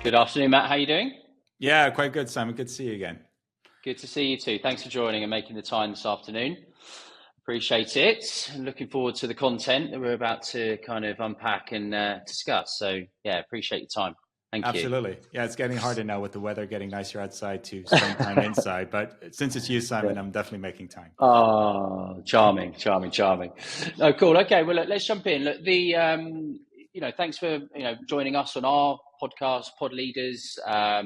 Good afternoon, Matt. How are you doing? Yeah, quite good, Simon. Good to see you again. Good to see you too. Thanks for joining and making the time this afternoon. Appreciate it. And looking forward to the content that we're about to kind of unpack and discuss. So yeah, appreciate your time. Thank you. Absolutely. Yeah, it's getting harder now with the weather getting nicer outside to spend time inside. But since it's you, Simon, I'm definitely making time. Oh, charming. Oh, cool. Okay, well, look, let's jump in. Look, thanks for joining us on our podcast, Pod Leaders. For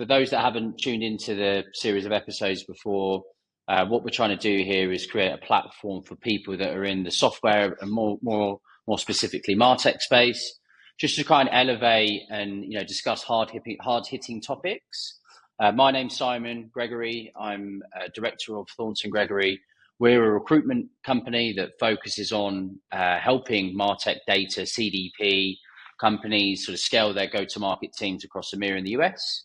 those that haven't tuned into the series of episodes before, what we're trying to do here is create a platform for people that are in the software and more specifically MarTech space, just to kind of elevate and discuss hard-hitting topics. My name's Simon Gregory. I'm director of Thornton Gregory. We're a recruitment company that focuses on helping MarTech data, CDP companies sort of scale their go-to-market teams across EMEA in the US.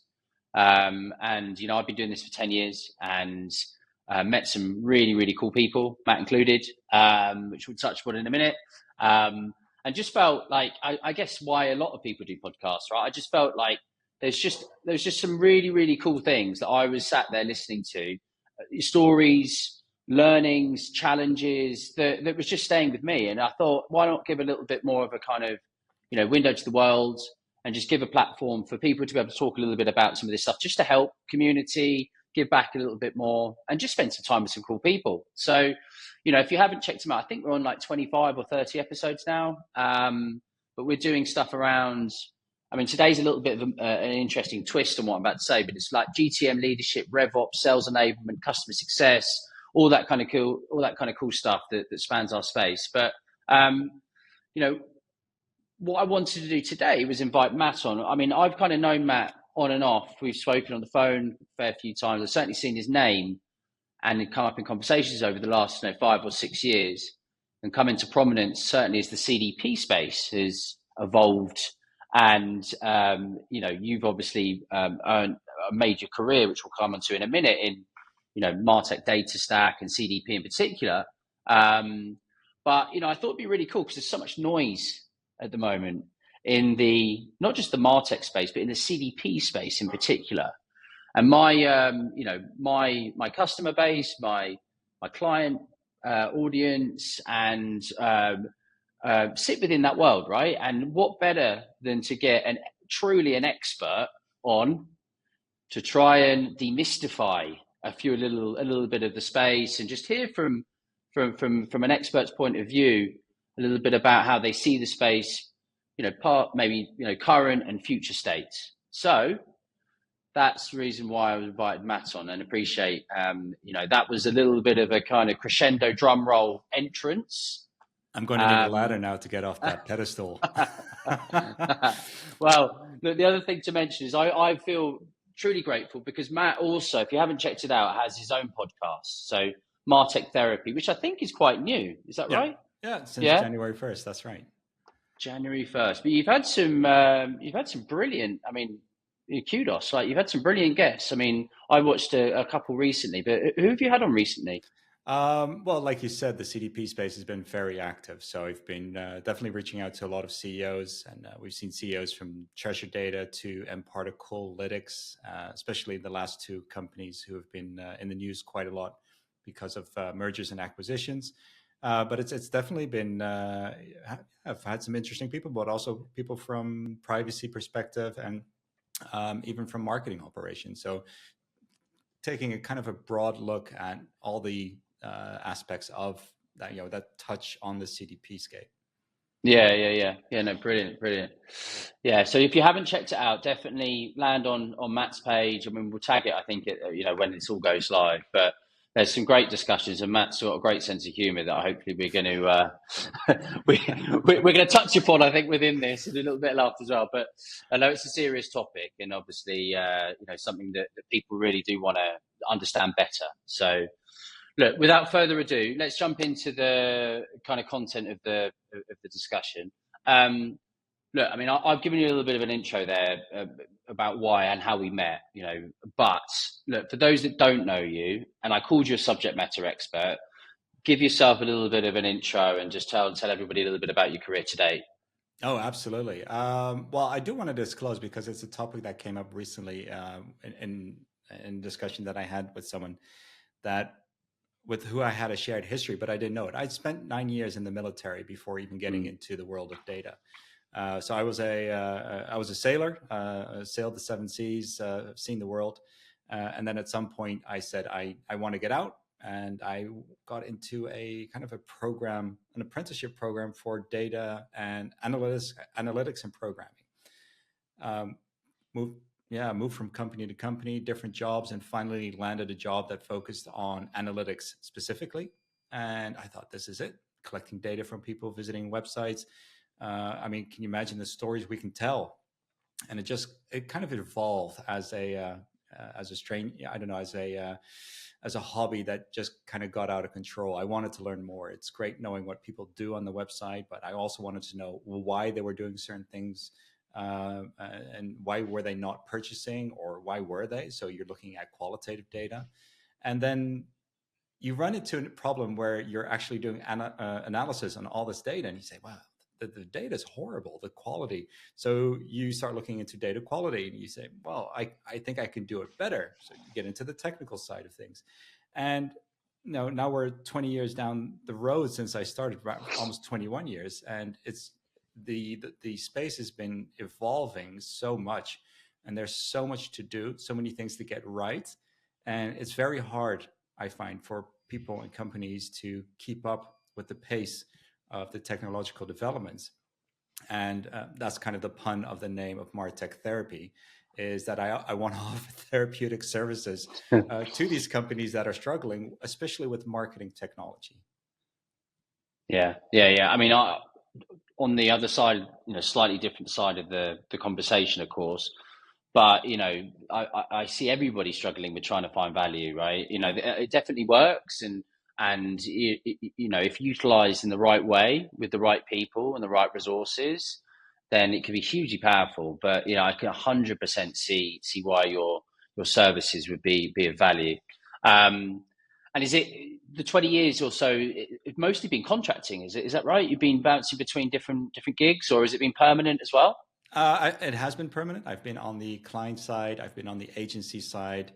And I've been doing this for 10 years and met some really, really cool people, Matt included, which we'll touch on in a minute. And just felt like, I guess why a lot of people do podcasts, right? I just felt like there's just some really, really cool things that I was sat there listening to, stories, learnings, challenges that was just staying with me. And I thought, why not give a little bit more of a kind of, window to the world and just give a platform for people to be able to talk a little bit about some of this stuff, just to help community, give back a little bit more and just spend some time with some cool people. So, if you haven't checked them out, I think we're on like 25 or 30 episodes now. But we're doing stuff around, today's a little bit of an interesting twist on what I'm about to say, but it's like GTM leadership, RevOps, sales enablement, customer success, all that kind of cool stuff that spans our space. But, what I wanted to do today was invite Matt on. I've kind of known Matt on and off. We've spoken on the phone a fair few times. I've certainly seen his name and come up in conversations over the last 5 or 6 years and come into prominence, certainly as the CDP space has evolved. And, you've obviously earned a major career, which we'll come onto in a minute, in, MarTech data stack and CDP in particular. But, I thought it'd be really cool because there's so much noise at the moment in the, not just the MarTech space, but in the CDP space in particular. And my, my customer base, my client audience, and sit within that world, right? And what better than to get truly an expert on to try and demystify a little bit of the space and just hear from an expert's point of view a little bit about how they see the space, current and future states. So that's the reason why I invited Matt on, and appreciate, that was a little bit of a kind of crescendo drum roll entrance. I'm going to need a ladder now to get off that pedestal. Well, the other thing to mention is I feel truly grateful because Matt also, if you haven't checked it out, has his own podcast. So MarTech Therapy, which I think is quite new. Is that right? Yeah, since January 1st. That's right. January 1st. But you've had some brilliant, kudos. Like, you've had some brilliant guests. I watched a couple recently, but who have you had on recently? Well, like you said, the CDP space has been very active. So I've been definitely reaching out to a lot of CEOs, and we've seen CEOs from Treasure Data to Particle-Lytics, especially the last two companies who have been in the news quite a lot because of mergers and acquisitions. But it's definitely been, I've had some interesting people, but also people from privacy perspective and even from marketing operations. So taking a kind of a broad look at all the aspects of that, that touch on the CDP scape. Yeah. No, brilliant. Yeah. So if you haven't checked it out, definitely land on Matt's page. We'll tag it, I think, when this all goes live, but there's some great discussions, and Matt's got a great sense of humour that hopefully we're going to we're going to touch upon, I think, within this, and a little bit of laugh as well. But I know it's a serious topic, and obviously, something that people really do want to understand better. So, look, without further ado, let's jump into the kind of content of the discussion. Look, I've given you a little bit of an intro there about why and how we met, but look, for those that don't know you, and I called you a subject matter expert, give yourself a little bit of an intro and just tell everybody a little bit about your career today. Oh, absolutely. Well, I do want to disclose because it's a topic that came up recently in discussion that I had with someone that with who I had a shared history, but I didn't know it. I'd spent 9 years in the military before even getting Mm. into the world of data. So I was a sailor, sailed the seven seas, seen the world, and then at some point I said I want to get out, and I got into a kind of a program, an apprenticeship program for data and analytics and programming. Um, moved moved from company to company, different jobs, and finally landed a job that focused on analytics specifically. And I thought, this is it, collecting data from people visiting websites. I mean, can you imagine the stories we can tell? And it kind of evolved as a strange, I don't know, as a hobby that just kind of got out of control. I wanted to learn more. It's great knowing what people do on the website, but I also wanted to know why they were doing certain things, and why were they not purchasing, or why were they? So you're looking at qualitative data, and then you run into a problem where you're actually doing analysis on all this data, and you say, wow, the data is horrible, the quality. So you start looking into data quality, and you say, well, I think I can do it better. So you get into the technical side of things. And now we're 20 years down the road since I started, almost 21 years, and it's the space has been evolving so much, and there's so much to do, so many things to get right, and it's very hard, I find, for people and companies to keep up with the pace of the technological developments. And that's kind of the pun of the name of MarTech Therapy, is that I want to offer therapeutic services to these companies that are struggling, especially with marketing technology. Yeah, yeah, yeah. I mean, on the other side, slightly different side of the conversation, of course. But I see everybody struggling with trying to find value, right? It definitely works, and if utilized in the right way with the right people and the right resources, then it can be hugely powerful. But I can 100% see why your services would be of value. Um, and is it the 20 years or so? It's mostly been contracting, is that right? You've been bouncing between different gigs, or has it been permanent as well? It has been permanent. I've been on the client side, I've been on the agency side,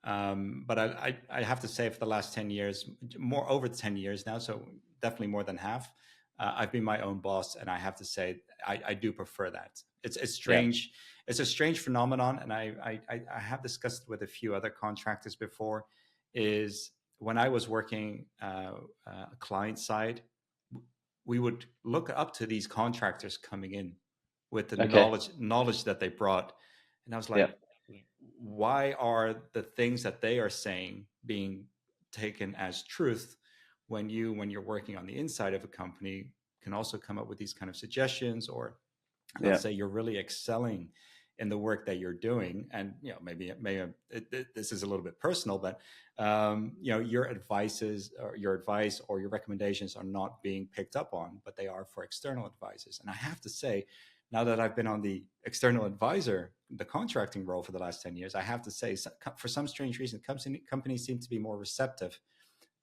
but I have to say, for the last 10 years, more over 10 years now, so definitely more than half, I've been my own boss, and I have to say I do prefer that. It's Yeah. strange. It's a strange phenomenon, and I have discussed with a few other contractors before. Is when I was working client side, we would look up to these contractors coming in with the Okay. knowledge that they brought, and I was Yeah. like, why are the things that they are saying being taken as truth when you're working on the inside of a company can also come up with these kind of suggestions, or Yeah. let's say you're really excelling in the work that you're doing, and this is a little bit personal, but your advice or your recommendations are not being picked up on, but they are for external advisors. And I have to say, now that I've been on the external advisor, the contracting role for the last 10 years, I have to say, for some strange reason, companies seem to be more receptive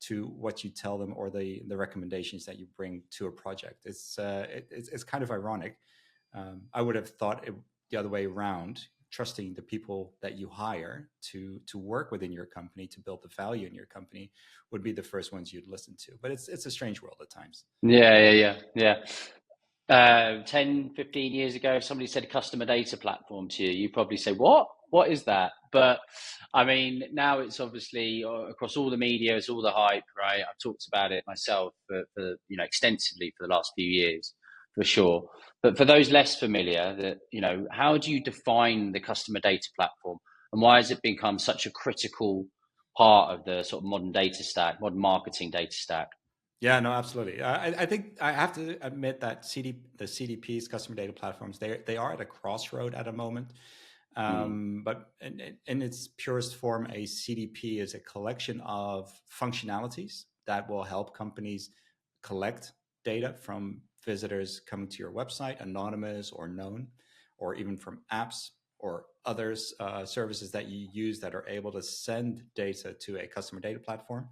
to what you tell them, or the recommendations that you bring to a project. It's kind of ironic. I would have thought it the other way around, trusting the people that you hire to work within your company, to build the value in your company, would be the first ones you'd listen to. But it's a strange world at times. Yeah, yeah, yeah, yeah. 10, 15 years ago, if somebody said customer data platform to you, you probably say, what? What is that? But I mean, now it's obviously across all the media, it's all the hype, right? I've talked about it myself for extensively for the last few years, for sure. But for those less familiar, how do you define the customer data platform, and why has it become such a critical part of the sort of modern data stack, modern marketing data stack? Yeah, no, absolutely. I think I have to admit that the CDPs, customer data platforms, they are at a crossroad at a moment. Mm, But in its purest form, a CDP is a collection of functionalities that will help companies collect data from visitors coming to your website, anonymous or known, or even from apps or others services that you use that are able to send data to a customer data platform.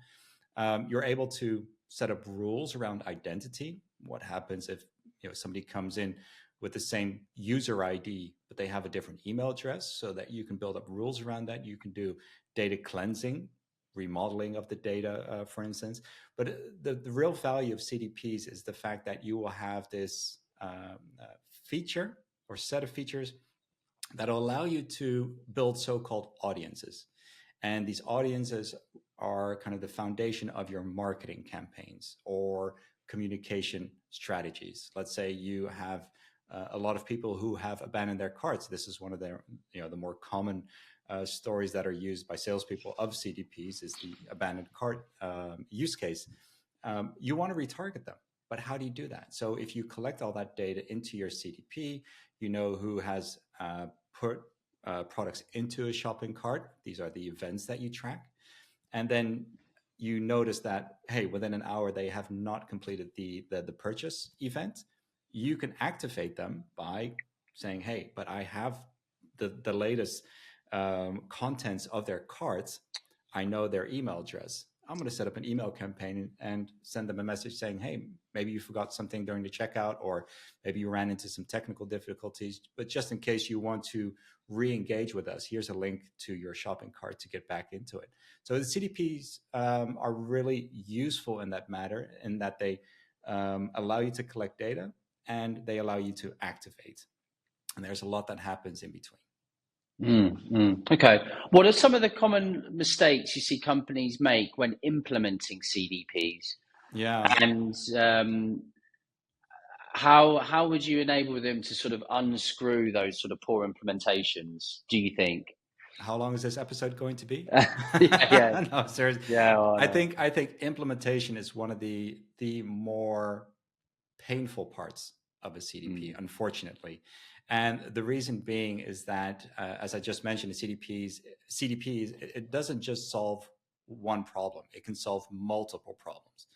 You're able to set up rules around identity. What happens if somebody comes in with the same user ID, but they have a different email address, so that you can build up rules around that. You can do data cleansing, remodeling of the data, for instance. But the real value of CDPs is the fact that you will have this feature or set of features that will allow you to build so-called audiences. And these audiences are kind of the foundation of your marketing campaigns or communication strategies. Let's say you have a lot of people who have abandoned their carts. This is one of the more common stories that are used by salespeople of CDPs, is the abandoned cart use case. You want to retarget them, but how do you do that? So if you collect all that data into your CDP, you know who has put products into a shopping cart. These are the events that you track. And then you notice that, hey, within an hour, they have not completed the purchase event. You can activate them by saying, hey, but I have the latest contents of their carts. I know their email address. I'm going to set up an email campaign and send them a message saying, hey, maybe you forgot something during the checkout, or maybe you ran into some technical difficulties, but just in case you want to re-engage with us, here's a link to your shopping cart to get back into it. So the CDPs are really useful in that matter, in that they allow you to collect data and they allow you to activate. And there's a lot that happens in between. Okay. What are some of the common mistakes you see companies make when implementing CDPs? Yeah. And how would you enable them to sort of unscrew those sort of poor implementations, do you think? How long is this episode going to be? Yeah. No, seriously. Yeah. I think implementation is one of the more painful parts of a CDP, unfortunately. And the reason being is that, as I just mentioned, the CDPs, it doesn't just solve one problem. It can solve multiple problems.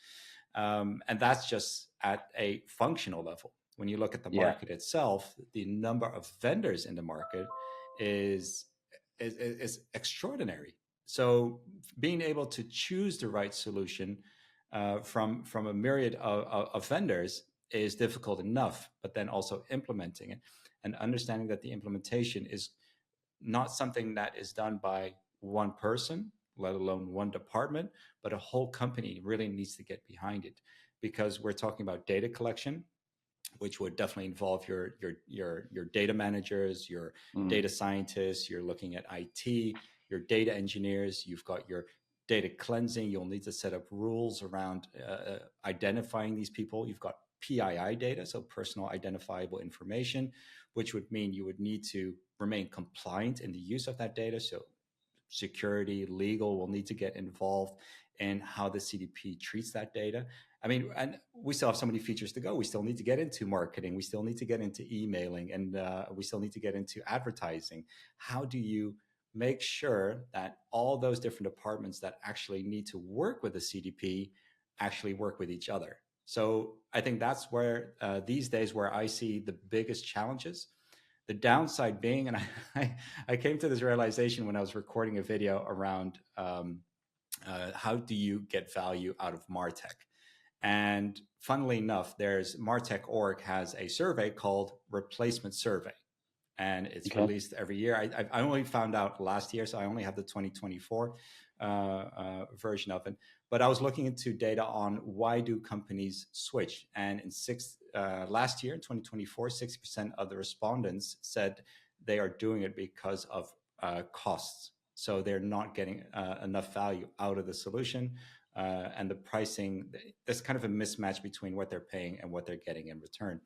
And that's just at a functional level. When you look at the market itself, the number of vendors in the market is extraordinary. So being able to choose the right solution from a myriad of vendors is difficult enough, but then also implementing it and understanding that the implementation is not something that is done by one person, let alone one department, but a whole company really needs to get behind it, because we're talking about data collection, which would definitely involve your data managers, your data scientists. You're looking at IT, your data engineers. You've got your data cleansing. You'll need to set up rules around identifying these people. You've got PII data, so personal identifiable information, which would mean you would need to remain compliant in the use of that data. So security, legal will need to get involved in how the CDP treats that data. I mean, and we still have so many features to go. We still need to get into marketing. We still need to get into emailing, and we still need to get into advertising. How do you make sure that all those different departments that actually need to work with the CDP actually work with each other? So I think that's where these days where I see the biggest challenges. The downside being, and I came to this realization when I was recording a video around how do you get value out of MarTech. And funnily enough, there's MarTech.org has a survey called Replacement Survey, and it's released every year. I only found out last year, so I only have the 2024 version of it. But I was looking into data on why do companies switch, and in last year, in 2024, 60% of the respondents said they are doing it because of costs. So they're not getting enough value out of the solution. And the pricing, there's kind of a mismatch between what they're paying and what they're getting in return.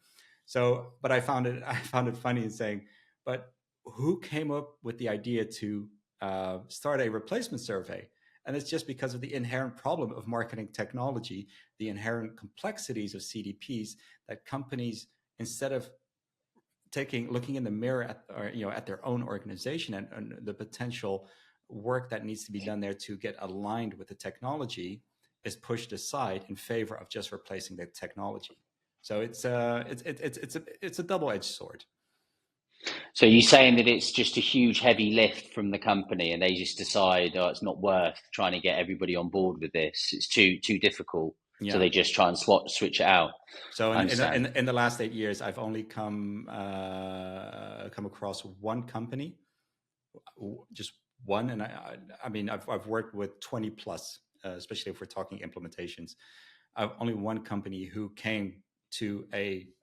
So, but I found it funny in saying, but who came up with the idea to start a replacement survey? And it's just because of the inherent problem of marketing technology, the inherent complexities of CDPs, that companies, instead of looking in the mirror at their own organization and the potential work that needs to be done there to get aligned with the technology, is pushed aside in favor of just replacing the technology. So it's a double-edged sword. So you're saying that it's just a huge heavy lift from the company, and they just decide, oh, it's not worth trying to get everybody on board with this. It's too difficult. So they just try and switch it out. So in the last 8 years, I've only come across one company, just one, and I mean I've worked with 20 plus, especially if we're talking implementations. I've only one company who came to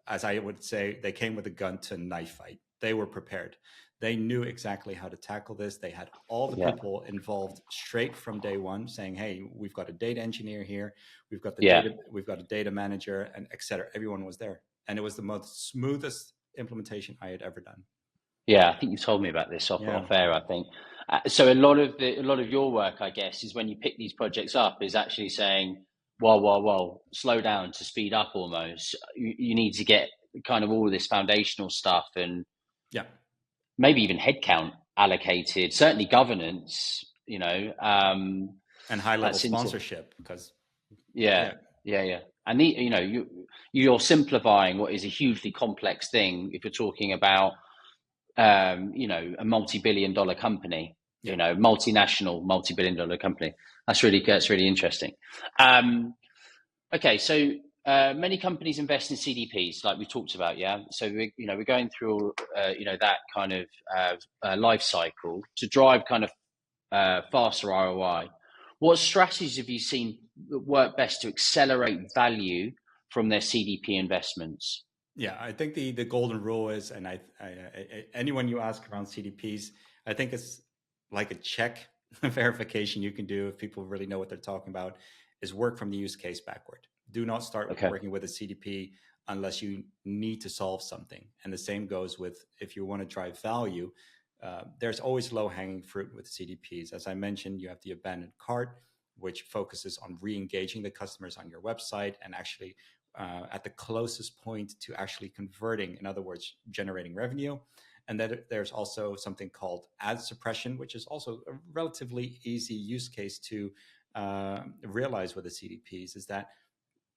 as I would say, they came with a gun to a knife fight. They were prepared. They knew exactly how to tackle this. They had all the people involved straight from day one, saying, "Hey, we've got a data engineer here, we've got we've got a data manager, and etc." Everyone was there, and it was the most smoothest implementation I had ever done. Yeah, I think you told me about this off air, I think. So a lot of your work, I guess, is when you pick these projects up, is actually saying, well, slow down to speed up almost. You need to get kind of all of this foundational stuff and maybe even headcount allocated, certainly governance, and high level sponsorship because and you're simplifying what is a hugely complex thing if you're talking about a multi-billion-dollar company, multinational multi-billion-dollar company. That's really interesting. Okay, so many companies invest in CDPs, like we talked about, So we're going through that kind of life cycle to drive kind of faster ROI. What strategies have you seen that work best to accelerate value from their CDP investments? Yeah, I think the golden rule is, and anyone you ask around CDPs, I think it's like a check verification you can do if people really know what they're talking about, is work from the use case backward. Do not start working with a CDP unless you need to solve something. And the same goes with if you want to drive value. There's always low-hanging fruit with CDPs. As I mentioned, you have the abandoned cart, which focuses on re-engaging the customers on your website and actually at the closest point to actually converting, in other words, generating revenue. And then there's also something called ad suppression, which is also a relatively easy use case to realize with the CDPs, is that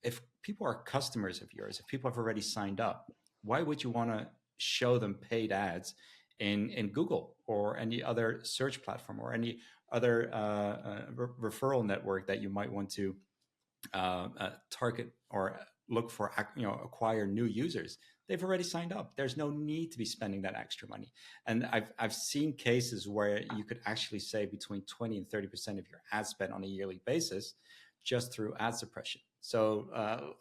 if people are customers of yours, if people have already signed up, why would you want to show them paid ads in Google or any other search platform or any other referral network that you might want to target or look for, acquire new users? They've already signed up. There's no need to be spending that extra money. And I've seen cases where you could actually save between 20 and 30% of your ad spend on a yearly basis just through ad suppression. So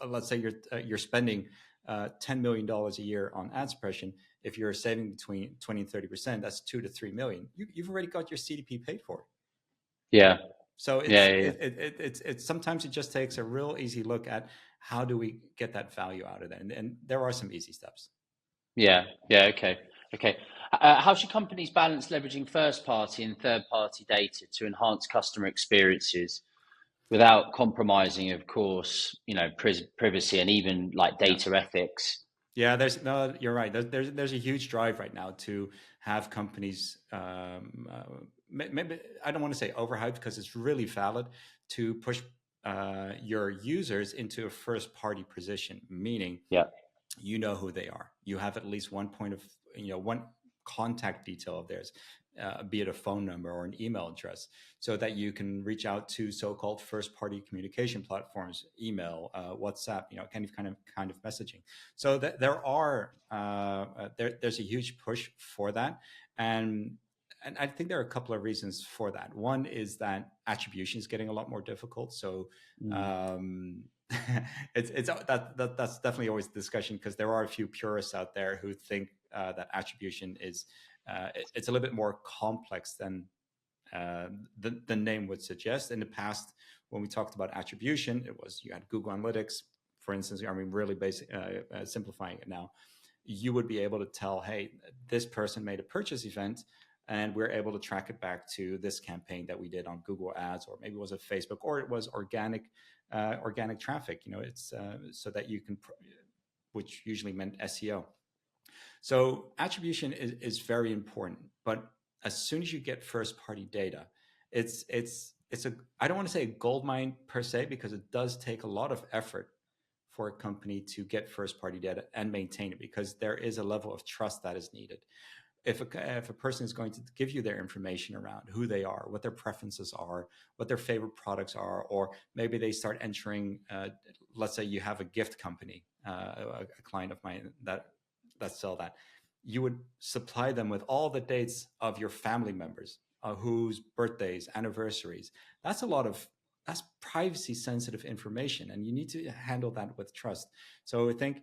let's say you're spending $10 million a year on ad suppression. If you're saving between 20 and 30%, that's $2 to $3 million. You've already got your CDP paid for. Yeah. So it's sometimes it just takes a real easy look at how do we get that value out of that, and there are some easy steps. Okay. How should companies balance leveraging first-party and third-party data to enhance customer experiences without compromising, of course, privacy and even like data ethics? Yeah, you're right. There's a huge drive right now to have companies, maybe I don't want to say overhyped because it's really valid, to push your users into a first party position, meaning you know who they are. You have at least one point of, one contact detail of theirs, be it a phone number or an email address, so that you can reach out to so-called first-party communication platforms, email, WhatsApp, kind of messaging. So that there's a huge push for that, and I think there are a couple of reasons for that. One is that attribution is getting a lot more difficult. So that's definitely always a discussion, because there are a few purists out there who think that attribution is it's a little bit more complex than the name would suggest. In the past, when we talked about attribution, it was you had Google Analytics, for instance. I mean, really simplifying it now. You would be able to tell, hey, this person made a purchase event, and we're able to track it back to this campaign that we did on Google Ads, or maybe it was a Facebook, or it was organic traffic. It's so that you can, which usually meant SEO. So attribution is very important, but as soon as you get first-party data, it's I don't want to say a gold mine per se, because it does take a lot of effort for a company to get first-party data and maintain it, because there is a level of trust that is needed. if a person is going to give you their information around who they are, what their preferences are, what their favorite products are, or maybe they start entering, let's say you have a gift company, a client of mine that sell that, you would supply them with all the dates of your family members, whose birthdays, anniversaries. That's privacy sensitive information, and you need to handle that with trust. So I think,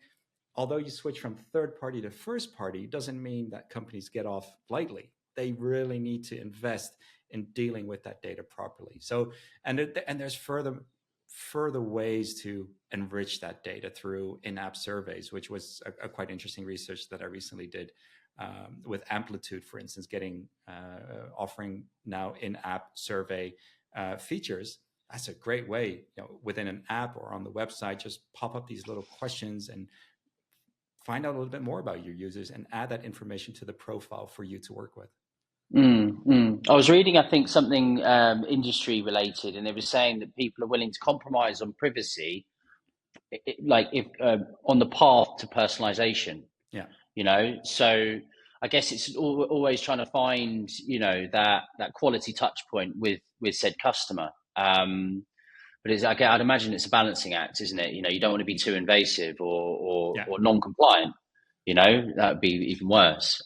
although you switch from third party to first party, doesn't mean that companies get off lightly. They really need to invest in dealing with that data properly. So, and there's further ways to enrich that data through in-app surveys, which was a quite interesting research that I recently did, with Amplitude, for instance, offering now in-app survey features. That's a great way, within an app or on the website, just pop up these little questions and find out a little bit more about your users and add that information to the profile for you to work with. I was reading, I think, something industry related, and they were saying that people are willing to compromise on privacy, like if on the path to personalization. Yeah. So I guess it's always trying to find, that quality touch point with said customer. But I'd imagine it's a balancing act, isn't it? You don't want to be too invasive or non-compliant. That would be even worse.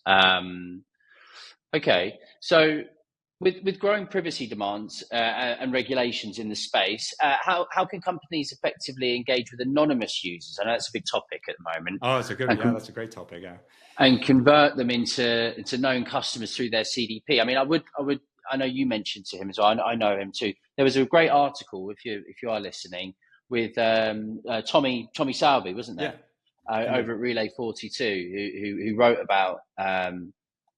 Okay, so with growing privacy demands and regulations in the space, how can companies effectively engage with anonymous users? I know that's a big topic at the moment. Oh, it's a good. That's a great topic. Yeah, and convert them into known customers through their CDP. I mean, I know you mentioned to him as well. I know him too. There was a great article, if you are listening, with Tommy Salvi, wasn't there? Yeah. Over at Relay 42, who wrote about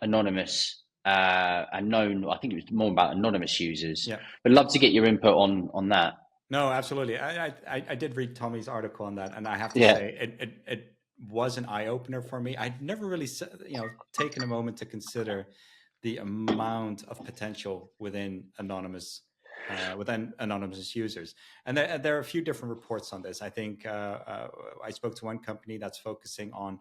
anonymous and known. I think it was more about anonymous users. Yeah. But I'd love to get your input on that. No, absolutely. I did read Tommy's article on that, and I have to say it was an eye opener for me. I'd never really taken a moment to consider the amount of potential within anonymous users, and there are a few different reports on this. I think I spoke to one company that's focusing on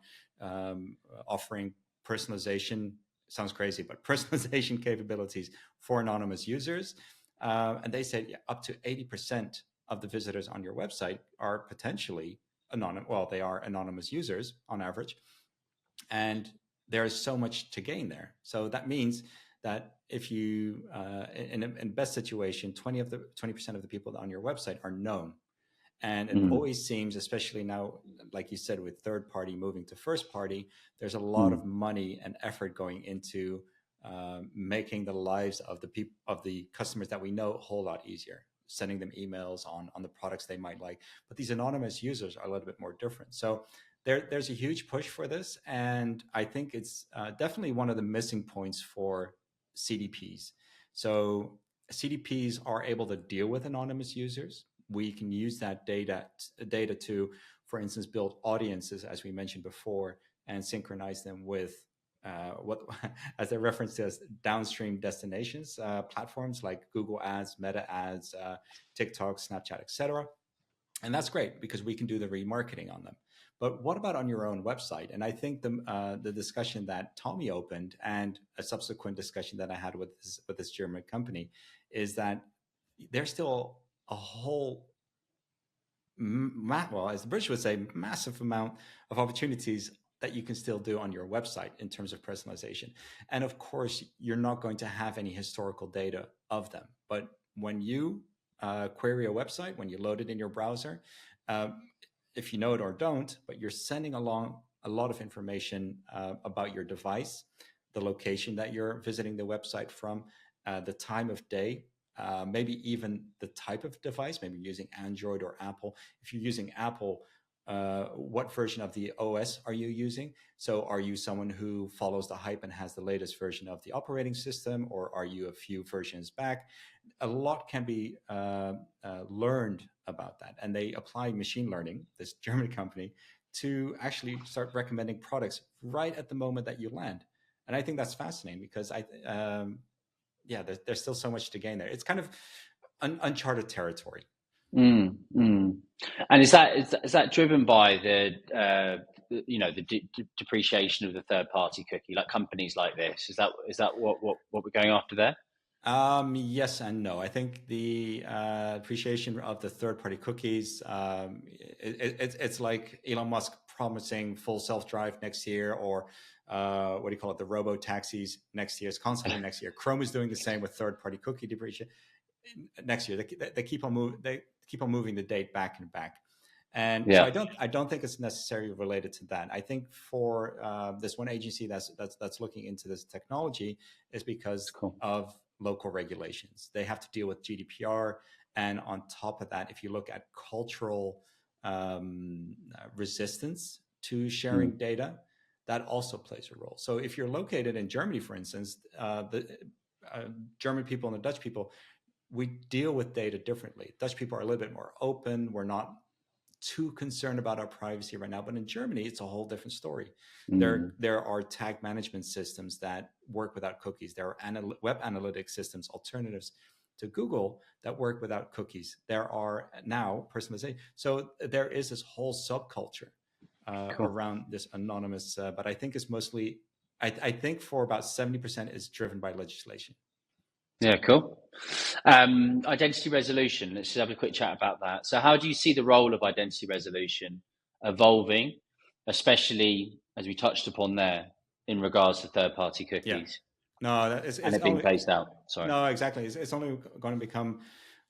offering personalization. Sounds crazy, but personalization capabilities for anonymous users, and they said up to 80% of the visitors on your website are potentially anonymous. Well, they are anonymous users on average, and there is so much to gain there. So that means that if you, in best situation, 20% of the people on your website are known. And it always seems, especially now, like you said, with third party moving to first party, there's a lot of money and effort going into making the lives of the customers that we know a whole lot easier, sending them emails on the products they might like. But these anonymous users are a little bit more different. So there's a huge push for this, and I think it's definitely one of the missing points for CDPs. So CDPs are able to deal with anonymous users. We can use that data to, for instance, build audiences, as we mentioned before, and synchronize them with what, as they referenced as downstream destinations, platforms like Google Ads, Meta Ads, TikTok, Snapchat, etc. And that's great because we can do the remarketing on them. But what about on your own website? And I think the discussion that Tommy opened and a subsequent discussion that I had with this German company is that there's still a whole, well, as the British would say, massive amount of opportunities that you can still do on your website in terms of personalization. And of course, you're not going to have any historical data of them. But when you query a website, when you load it in your browser, if you know it or don't, but you're sending along a lot of information about your device, the location that you're visiting the website from, the time of day, maybe even the type of device. Maybe you're using Android or Apple. If you're using Apple, what version of the OS are you using? So are you someone who follows the hype and has the latest version of the operating system, or are you a few versions back? A lot can be learned about that. And they apply machine learning, this German company, to actually start recommending products right at the moment that you land. And I think that's fascinating because there's still so much to gain there. It's kind of uncharted territory. And is that driven by the depreciation of the third party cookie, like companies like this? Is that what we're going after there? Yes and no. I think the appreciation of the third-party cookies, it's like Elon Musk promising full self-drive next year, or what do you call it, the robo taxis next year. It's constantly next year. Chrome is doing the same with third-party cookie depreciation next year. They keep on moving the date back and back. And so Yeah, I don't think it's necessarily related to that. I think for this one agency that's looking into this technology is because cool. of local regulations. They have to deal with GDPR, and on top of that, if you look at cultural resistance to sharing data, that also plays a role. So if you're located in Germany, for instance, the German people and the Dutch people, we deal with data differently. Dutch people are a little bit more open. We're not too concerned about our privacy right now, but in Germany, it's a whole different story. There are tag management systems that work without cookies. There are web analytics systems, alternatives to Google, that work without cookies. There are now personalization. So there is this whole subculture Cool. around this anonymous, but I think it's mostly, I think for about 70% is driven by legislation. Yeah, cool. Identity resolution. Let's just have a quick chat about that. So how do you see the role of identity resolution evolving, especially as we touched upon there in regards to third-party cookies? No, and it being phased out. Sorry. No, exactly. It's only going to become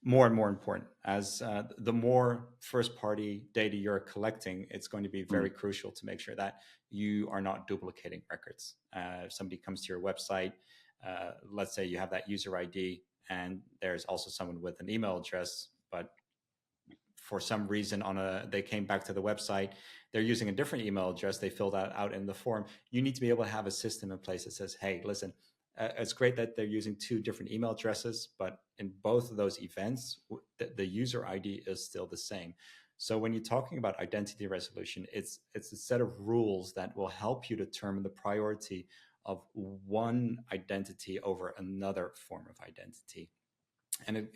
more and more important as the more first-party data you're collecting. It's going to be very crucial to make sure that you are not duplicating records. If somebody comes to your website, let's say you have that user ID, and there's also someone with an email address, but for some reason they came back to the website, they're using a different email address, they filled that out in the form. You need to be able to have a system in place that says, hey, listen, it's great that they're using two different email addresses, but in both of those events, the user ID is still the same. So when you're talking about identity resolution, it's a set of rules that will help you determine the priority of one identity over another form of identity. And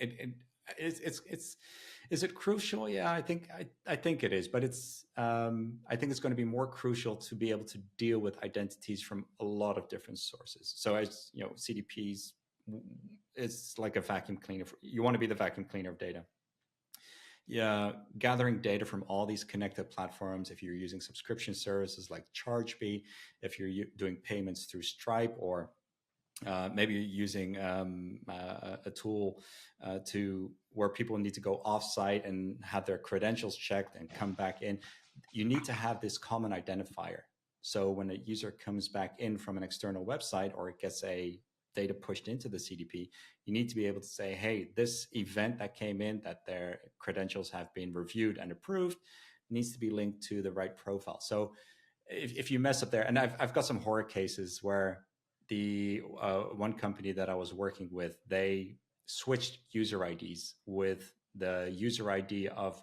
is it crucial? Yeah, I think it is, but I think it's going to be more crucial to be able to deal with identities from a lot of different sources. So as you know, CDPs, it's like a vacuum cleaner. You want to be the vacuum cleaner of data. Yeah, gathering data from all these connected platforms. If you're using subscription services like ChargeBee, if you're doing payments through Stripe, or maybe you're using a tool to where people need to go offsite and have their credentials checked and come back in, you need to have this common identifier. So when a user comes back in from an external website, or it gets a data pushed into the CDP, you need to be able to say, hey, this event that came in, that their credentials have been reviewed and approved, needs to be linked to the right profile. So if you mess up there, and I've got some horror cases where the one company that I was working with, they switched user IDs with the user ID of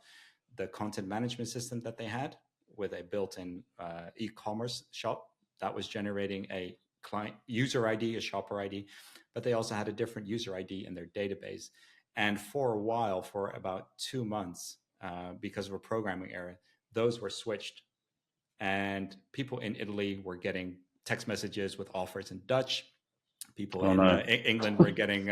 the content management system that they had with a built-in e-commerce shop that was generating a client user ID, a shopper ID, but they also had a different user ID in their database. And for a while, for about 2 months, because of a programming error, those were switched. And people in Italy were getting text messages with offers in Dutch. People in England were getting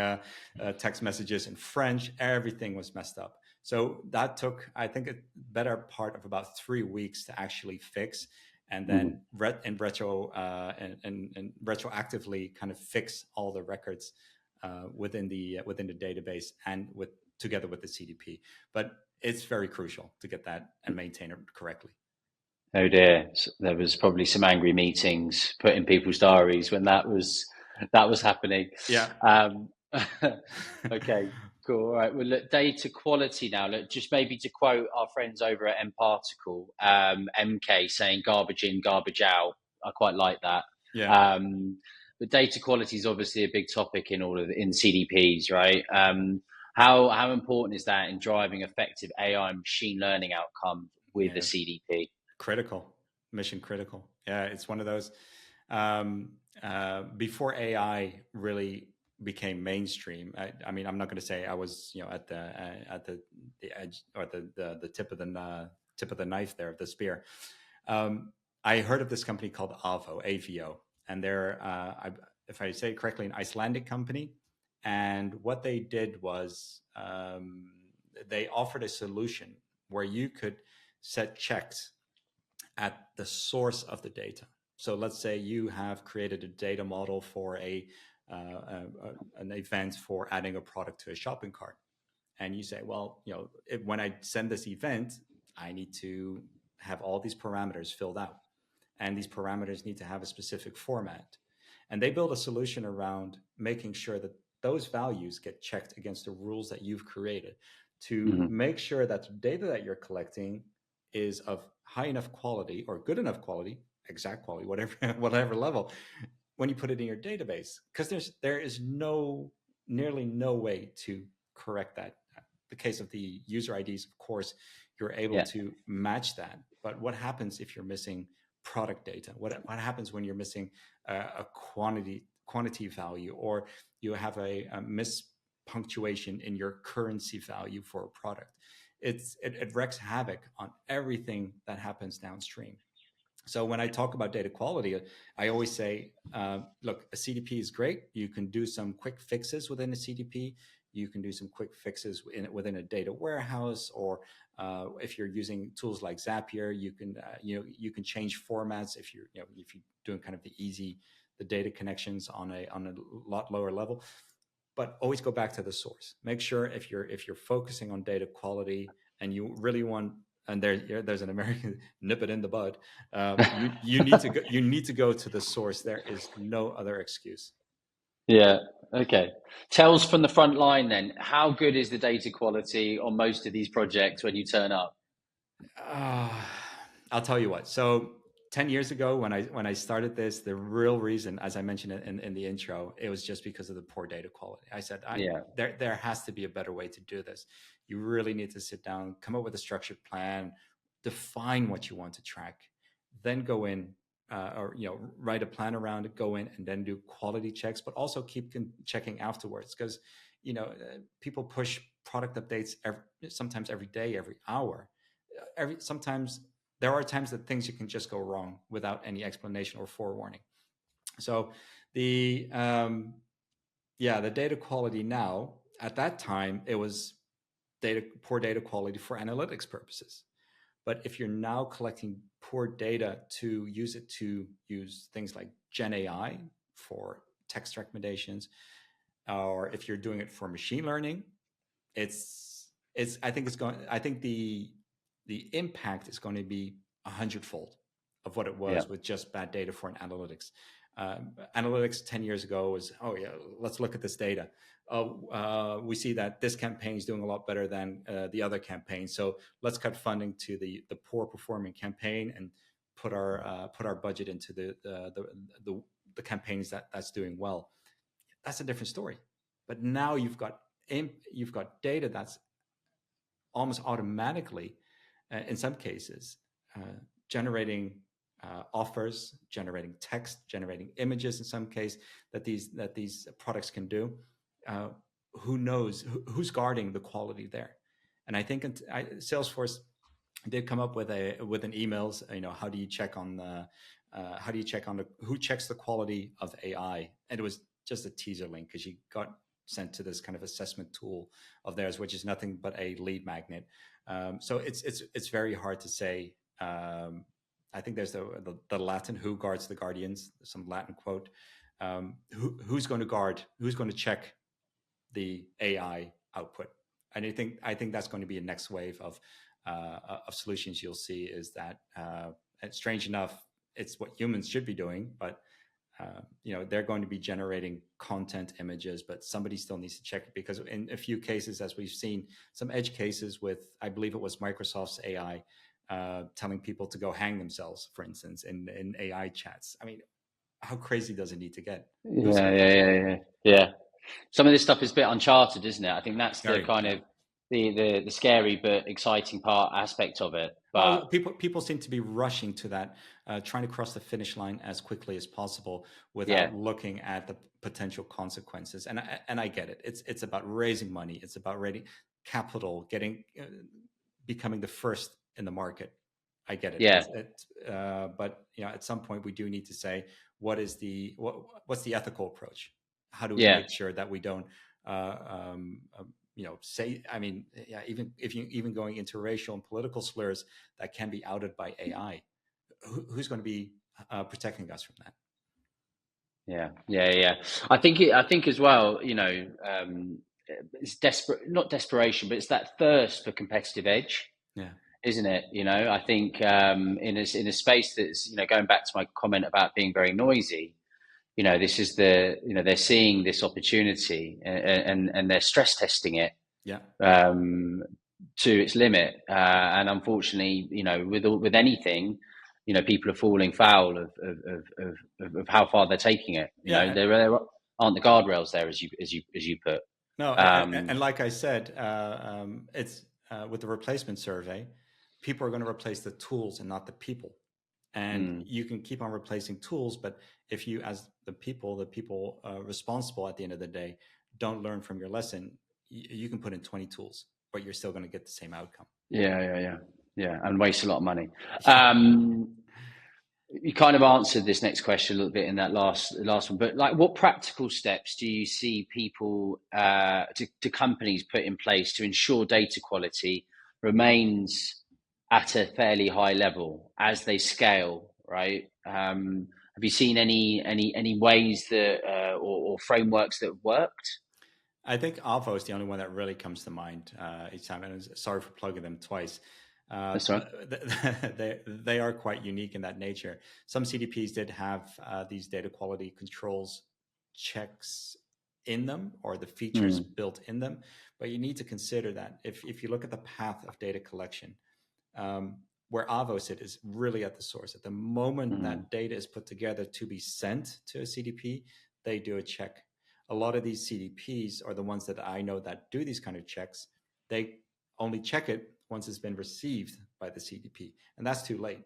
text messages in French. Everything was messed up. So that took, I think, a better part of about 3 weeks to actually fix, and then retroactively kind of fix all the records within the database and together with the CDP. But it's very crucial to get that and maintain it correctly. Oh dear, there was probably some angry meetings put in people's diaries when that was happening. Yeah. Okay, cool. All right. Well, look, data quality now. Look, just maybe to quote our friends over at MParticle, MK saying "garbage in, garbage out." I quite like that. Yeah. But data quality is obviously a big topic in CDPs, right? How important is that in driving effective AI and machine learning outcomes with the CDP? Critical, mission critical. Yeah, it's one of those. Before AI really became mainstream, I mean, I'm not going to say I was, at the edge or the tip of the knife there, of the spear. I heard of this company called AVO, and they're, if I say it correctly, an Icelandic company. And what they did was they offered a solution where you could set checks at the source of the data. So let's say you have created a data model for an event for adding a product to a shopping cart, and you say, well, when I send this event, I need to have all these parameters filled out, and these parameters need to have a specific format. And they build a solution around making sure that those values get checked against the rules that you've created to make sure that the data that you're collecting is of high enough quality or good enough quality, exact quality, whatever level, when you put it in your database. Because there is nearly no way to correct that. The case of the user IDs, of course, you're able to match that. But what happens if you're missing product data? What happens when you're missing a quantity value, or you have a mispunctuation in your currency value for a product? It wreaks havoc on everything that happens downstream. So when I talk about data quality, I always say, look, a CDP is great. You can do some quick fixes within a CDP. You can do some quick fixes within a data warehouse, or if you're using tools like Zapier, you can change formats if you're doing kind of the data connections on a lot lower level. But always go back to the source. Make sure if you're focusing on data quality and you really want, and there's an American nip it in the bud, you need to go to the source. There is no other excuse. Yeah. Okay. Tells from the front line then, how good is the data quality on most of these projects when you turn up? I'll tell you what. So 10 years ago, when I started this, the real reason, as I mentioned in the intro, it was just because of the poor data quality. I said, there has to be a better way to do this. You really need to sit down, come up with a structured plan, define what you want to track, then go in, or write a plan around it, go in and then do quality checks, but also keep checking afterwards, because people push product updates sometimes every day, every hour. Sometimes there are times that things you can just go wrong without any explanation or forewarning. So the data quality now, at that time, it was poor data quality for analytics purposes. But if you're now collecting poor data to use things like Gen AI for text recommendations, or if you're doing it for machine learning, I think the impact is going to be 100-fold of what it was with just bad data for an analytics. Analytics 10 years ago was, let's look at this data. We see that this campaign is doing a lot better than the other campaign, so let's cut funding to the poor performing campaign and put our budget into the campaigns that's doing well. That's a different story. But now you've got data that's almost automatically, in some cases, generating offers, generating text, generating images in some case that these products can do. Who knows who's guarding the quality there? And I think Salesforce did come up with an emails. How do you check on who checks the quality of AI? And it was just a teaser link because you got sent to this kind of assessment tool of theirs, which is nothing but a lead magnet. So it's very hard to say. I think there's the Latin, who guards the guardians, some Latin quote. Who's going to check the AI output? And I think that's going to be a next wave of solutions you'll see, is that, and strange enough, it's what humans should be doing, but they're going to be generating content, images, but somebody still needs to check it, because in a few cases, as we've seen, some edge cases with, I believe it was Microsoft's AI, telling people to go hang themselves, for instance, in AI chats. I mean, how crazy does it need to get? Yeah. Some of this stuff is a bit uncharted, isn't it? I think that's the kind of the scary but exciting aspect of it. But people seem to be rushing to that, trying to cross the finish line as quickly as possible without looking at the potential consequences. And I get it. It's about raising money. It's about raising capital, becoming the first in the market. I get it. Yeah, But at some point we do need to say what's the ethical approach? How do we yeah. make sure that we don't, say? I mean, yeah, even going into racial and political slurs that can be outed by AI, who's going to be protecting us from that? Yeah. I think as well, it's not desperation, but it's that thirst for competitive edge, Yeah, isn't it? I think in a space that's, going back to my comment about being very noisy, this is they're seeing this opportunity, and they're stress testing it yeah. um, to its limit. And unfortunately, with anything, people are falling foul of how far they're taking it. Yeah, There aren't the guardrails there, as you put. no, and Um, like I said, it's with the replacement survey, people are going to replace the tools and not the people. And mm, you can keep on replacing tools, but if you, as the people responsible at the end of the day, don't learn from your lesson, you can put in 20 tools, but you're still going to get the same outcome. yeah, and waste a lot of money. Um, You kind of answered this next question a little bit in that last one, but like, what practical steps do you see people to companies put in place to ensure data quality remains at a fairly high level as they scale? Right? Have you seen any ways that or frameworks that have worked? I think Avo is the only one that really comes to mind each time. And sorry for plugging them twice. That's right. They are quite unique in that nature. Some CDPs did have these data quality controls checks in them, or the features Mm, built in them. But you need to consider that if you look at the path of data collection, where Avo sit is really at the source. At the moment mm, that data is put together to be sent to a CDP, they do a check. A lot of these CDPs are the ones that I know that do these kind of checks. They only check it once it's been received by the CDP, and that's too late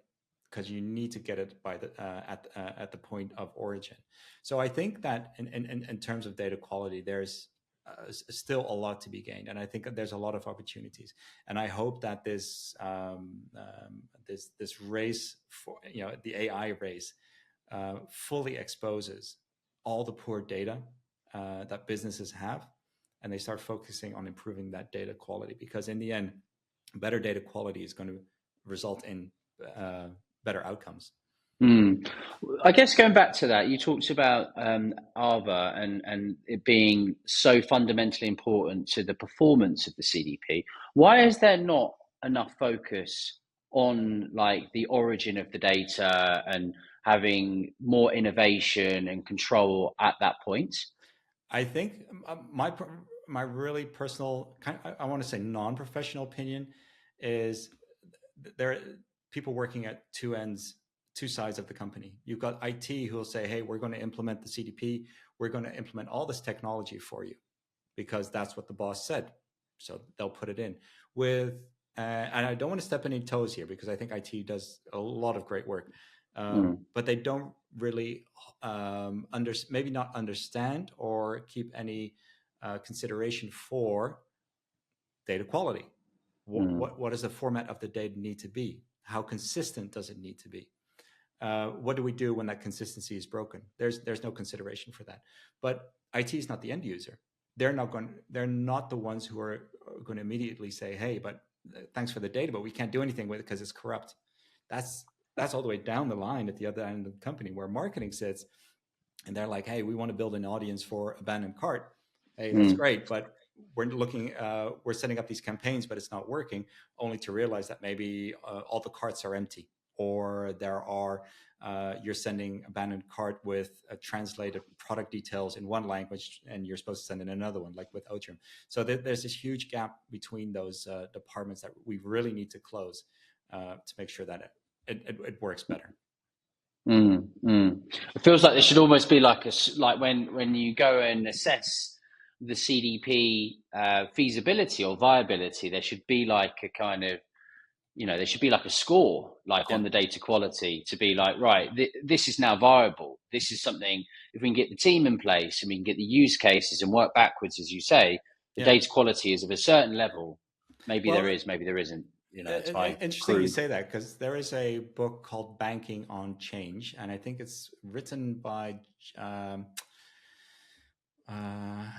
because you need to get it by the at the point of origin. So I think that in terms of data quality, there's still a lot to be gained, and I think that there's a lot of opportunities. And I hope that this race for the AI race fully exposes all the poor data that businesses have, and they start focusing on improving that data quality, because in the end, better data quality is going to result in better outcomes. mm. I guess going back to that, you talked about Arva and it being so fundamentally important to the performance of the CDP. Why is there not enough focus on like the origin of the data and having more innovation and control at that point? I think my really personal I want to say non-professional opinion is there are people working at two sides of the company. You've got IT who will say, hey, we're going to implement the CDP, we're going to implement all this technology for you because that's what the boss said, so they'll put it in with and I don't want to step any toes here because I think IT does a lot of great work, Mm, but they don't really maybe not understand or keep any consideration for data quality. mm, What does the format of the data need to be? How consistent does it need to be? What do we do when that consistency is broken? There's no consideration for that. But IT is not the end user. They're not the ones who are going to immediately say, hey, but thanks for the data, but we can't do anything with it because it's corrupt. That's all the way down the line at the other end of the company where marketing sits, and they're like, hey, we want to build an audience for abandoned cart. Hey, that's mm. great, but we're setting up these campaigns, but it's not working, only to realize that maybe all the carts are empty, or you're sending abandoned cart with translated product details in one language and you're supposed to send in another one, like with Otrium. So there's this huge gap between those departments that we really need to close to make sure that it works better. Mm, mm. It feels like there should almost be like when you go and assess the CDP feasibility or viability, there should be like a kind of, there should be like a score, like Yeah. on the data quality to be like, right, this is now viable. This is something, if we can get the team in place and we can get the use cases and work backwards, as you say, the Yeah. data quality is of a certain level. Maybe there Well, is, maybe there isn't. It's my Interesting you crew. say that, because there is a book called Banking on Change, and I think it's written by, I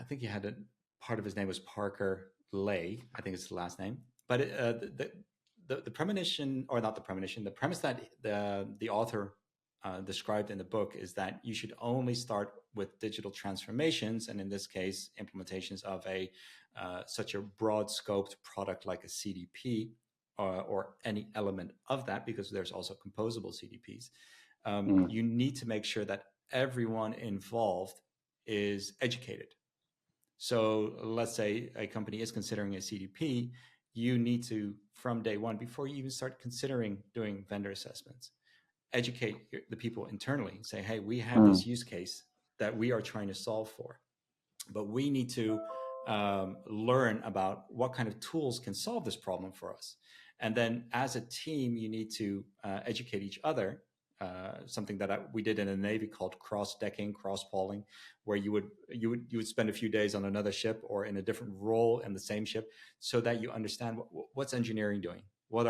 think he had a part of his name was Parker Lay, I think it's the last name. But the premonition, or not the premonition, the premise that the author described in the book is that you should only start with digital transformations, and in this case, implementations of a such a broad scoped product like a CDP, or any element of that, because there's also composable CDPs. You need to make sure that everyone involved is educated. So let's say a company is considering a CDP, you need to, from day one, before you even start considering doing vendor assessments, educate the people internally. Say, hey, we have this use case that we are trying to solve for, but we need to learn about what kind of tools can solve this problem for us. And then as a team, you need to educate each other. Something that we did in the Navy called cross-decking, cross-polling, where you would spend a few days on another ship or in a different role in the same ship, so that you understand what's engineering doing, what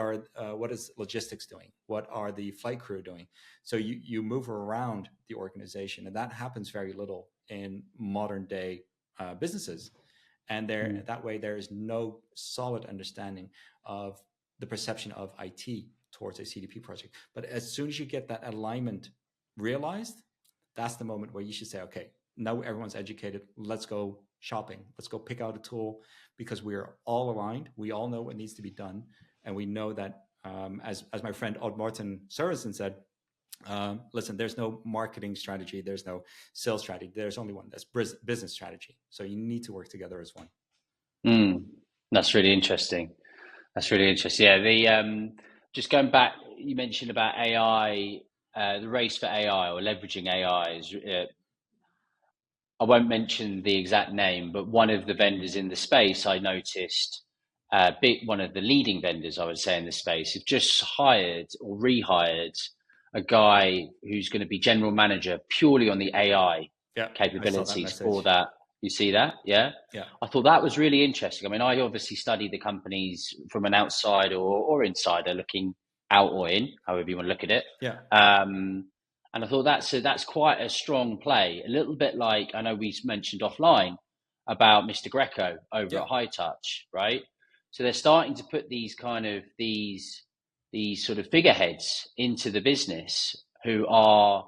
is logistics doing, what are the flight crew doing. So you move around the organization, and that happens very little in modern day businesses. And that way there is no solid understanding of the perception of IT towards a CDP project. But as soon as you get that alignment realized, that's the moment where you should say, okay, now everyone's educated. Let's go shopping. Let's go pick out a tool, because we're all aligned. We all know what needs to be done. And we know that, as my friend Odd Martin Sørensen said, listen, there's no marketing strategy. There's no sales strategy. There's only one. That's business strategy. So you need to work together as one. That's really interesting. Yeah, just going back, you mentioned about AI, the race for AI or leveraging AI is. I won't mention the exact name, but one of the vendors in the space, I noticed, one of the leading vendors, I would say, in the space, have just hired or rehired a guy who's going to be general manager purely on the AI capabilities for that. You see that? Yeah. I thought that was really interesting. I mean, I obviously study the companies from an outsider or insider looking out or in, however you want to look at it. And I thought that's quite a strong play. A little bit like, I know we mentioned offline about Mr. Greco over at High Touch, right? So they're starting to put these sort of figureheads into the business who are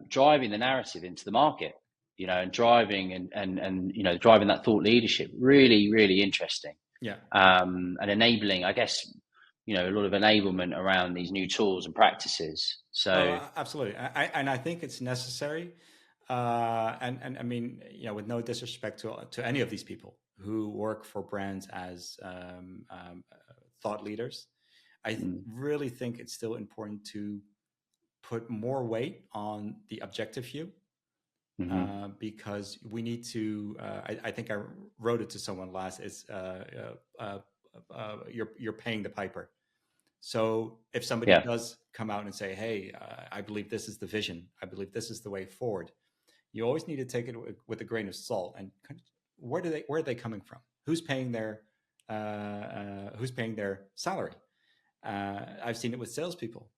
driving the narrative into the market, and driving and driving that thought leadership. Really, really interesting. And enabling, I guess, a lot of enablement around these new tools and practices. So absolutely, and I think it's necessary. And I mean, with no disrespect to any of these people who work for brands as thought leaders, I really think it's still important to put more weight on the objective view. Because we need to. I think I wrote it to someone last. It's you're paying the piper. So if somebody does come out and say, "Hey, I believe this is the vision. I believe this is the way forward," you always need to take it with a grain of salt. And where are they coming from? Who's paying their salary? I've seen it with salespeople.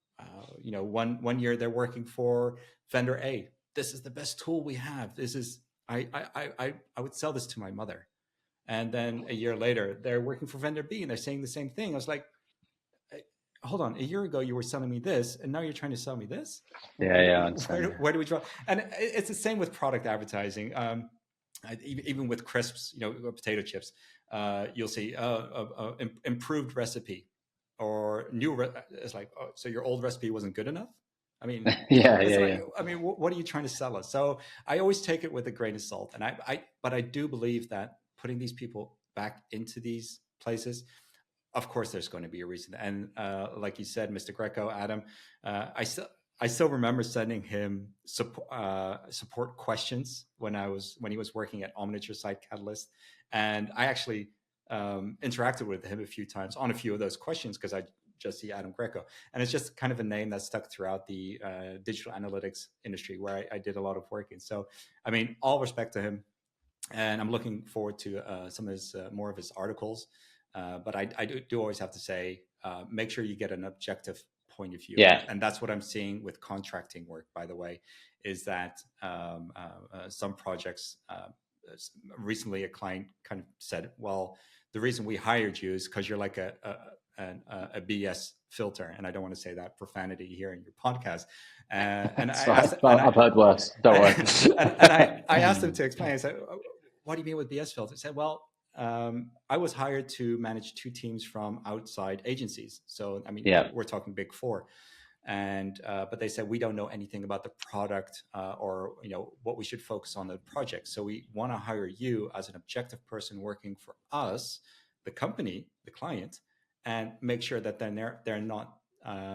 One year they're working for vendor A. This is the best tool we have. This is I would sell this to my mother. And then a year later, they're working for vendor B and they're saying the same thing. I was like, hold on, a year ago you were selling me this, and now you're trying to sell me this? Yeah. Where do we draw? And it's the same with product advertising. Even with crisps, potato chips, you'll see improved recipe or new. It's like, so your old recipe wasn't good enough. I mean, I mean, what are you trying to sell us? So I always take it with a grain of salt, but I do believe that putting these people back into these places, of course, there's going to be a reason. And like you said, Mr. Greco, Adam, I still remember sending him support questions when he was working at Omniture Site Catalyst, and I actually interacted with him a few times on a few of those questions because I just see Adam Greco, and it's just kind of a name that's stuck throughout the digital analytics industry where I did a lot of work in. So, I mean, all respect to him, and I'm looking forward to some of his more of his articles. But I do always have to say, make sure you get an objective point of view. Yeah. And that's what I'm seeing with contracting work, by the way, is that some projects, recently a client kind of said, well, the reason we hired you is because you're like a BS filter. And I don't want to say that profanity here in your podcast. And I asked, I've heard worse. Don't worry. and I asked them to explain. I said, what do you mean with BS filter? He said, well, I was hired to manage 2 teams from outside agencies. So, I mean, we're talking big 4. And but they said, we don't know anything about the product or what we should focus on the project. So we want to hire you as an objective person working for us, the company, the client, and make sure that then they're not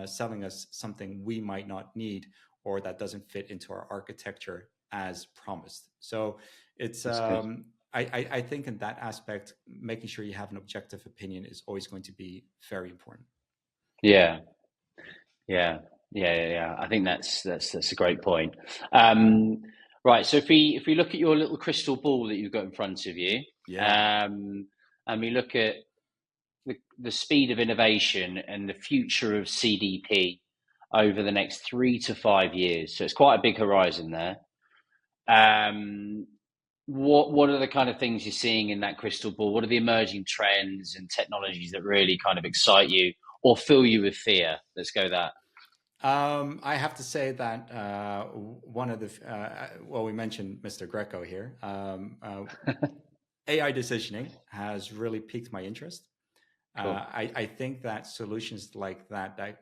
selling us something we might not need or that doesn't fit into our architecture as promised. So it's I think in that aspect, making sure you have an objective opinion is always going to be very important. Yeah. I think that's a great point. Right. So if we look at your little crystal ball that you've got in front of you, and we look at the speed of innovation and the future of CDP over the next 3 to 5 years, so it's quite a big horizon there. What are the kind of things you're seeing in that crystal ball? What are the emerging trends and technologies that really kind of excite you or fill you with fear? Let's go that. I have to say that one of the we mentioned Mr. Greco here. AI decisioning has really piqued my interest. Cool. I think that solutions like that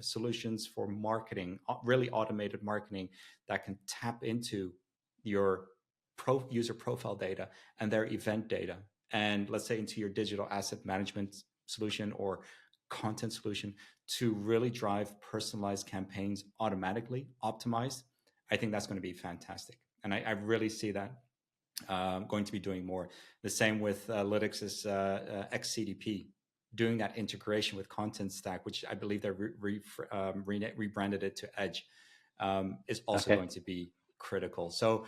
solutions for marketing, really automated marketing, that can tap into your user profile data and their event data, and let's say into your digital asset management solution or content solution to really drive personalized campaigns automatically optimized. I think that's going to be fantastic. And I really see that going to be doing more. The same with Lytics' XCDP, doing that integration with Content Stack, which I believe they rebranded it to Edge, is also going to be critical. So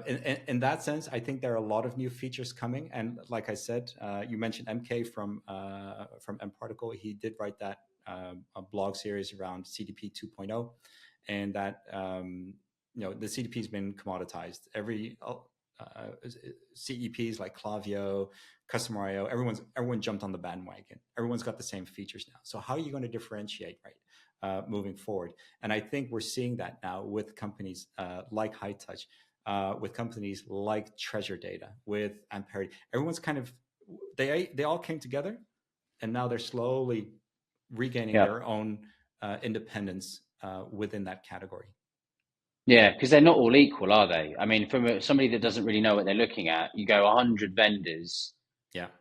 in that sense, I think there are a lot of new features coming. And like I said, you mentioned MK from mParticle. He did write that a blog series around CDP 2.0, and that the CDP has been commoditized. Every CEPs like Klaviyo, Customer IO, everyone jumped on the bandwagon. Everyone's got the same features now. So how are you going to differentiate, right, moving forward? And I think we're seeing that now with companies like High Touch, with companies like Treasure Data, with Amperity. Everyone's kind of they all came together, and now they're slowly regaining their own independence within that category. Yeah, because they're not all equal, are they? I mean, from somebody that doesn't really know what they're looking at, you go 100 vendors,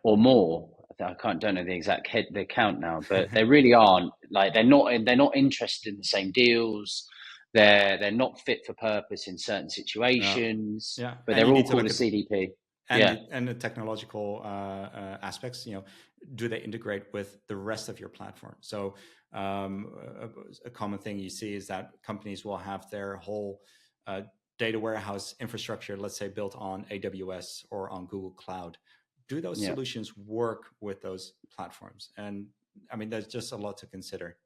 or more. I don't know the exact the count now, but they really aren't. Like they're not interested in the same deals. They're not fit for purpose in certain situations. But they're all called a CDP. And the technological aspects, do they integrate with the rest of your platform? So a common thing you see is that companies will have their whole data warehouse infrastructure, let's say, built on AWS or on Google Cloud. Do those solutions work with those platforms? And I mean, there's just a lot to consider.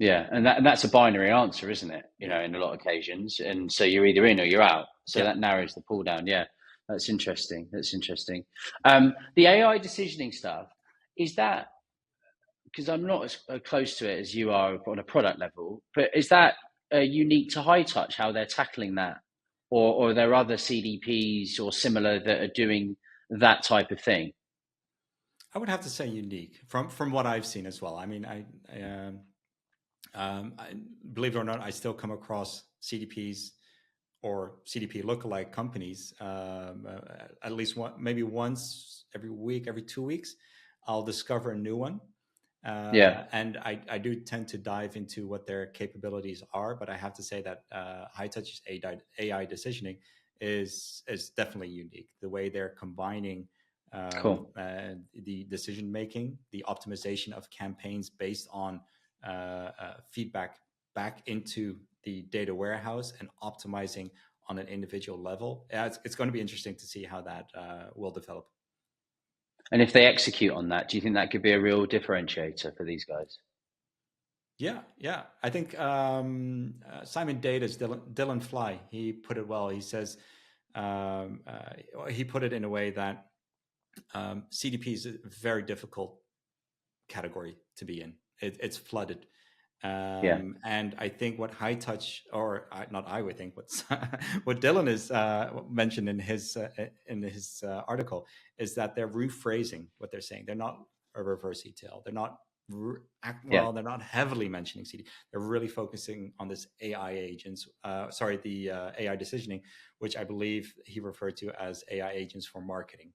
Yeah, and that's a binary answer, isn't it? In a lot of occasions, and so you're either in or you're out. So that narrows the pool down. Yeah, that's interesting. The AI decisioning stuff, is that, because I'm not as close to it as you are on a product level, but is that unique to High Touch, how they're tackling that, or are there other CDPs or similar that are doing that type of thing? I would have to say unique from what I've seen as well. I mean, I believe it or not, I still come across CDPs or CDP lookalike companies at least maybe once every week, every 2 weeks. I'll discover a new one. And I do tend to dive into what their capabilities are, but I have to say that High Touch's AI decisioning is definitely unique. The way they're combining the decision making, the optimization of campaigns based on feedback back into the data warehouse and optimizing on an individual level. It's going to be interesting to see how that will develop. And if they execute on that, do you think that could be a real differentiator for these guys? Yeah. I think Simon Data's Dylan Fly, he put it well. He says, he put it in a way that CDP is a very difficult category to be in. It's flooded. And I think what high touch, or not I would think, what Dylan is mentioned in his article is that they're rephrasing what they're saying. They're not a reverse ETL. They're not they're not heavily mentioning CD. They're really focusing on this AI agents. The AI decisioning, which I believe he referred to as AI agents for marketing,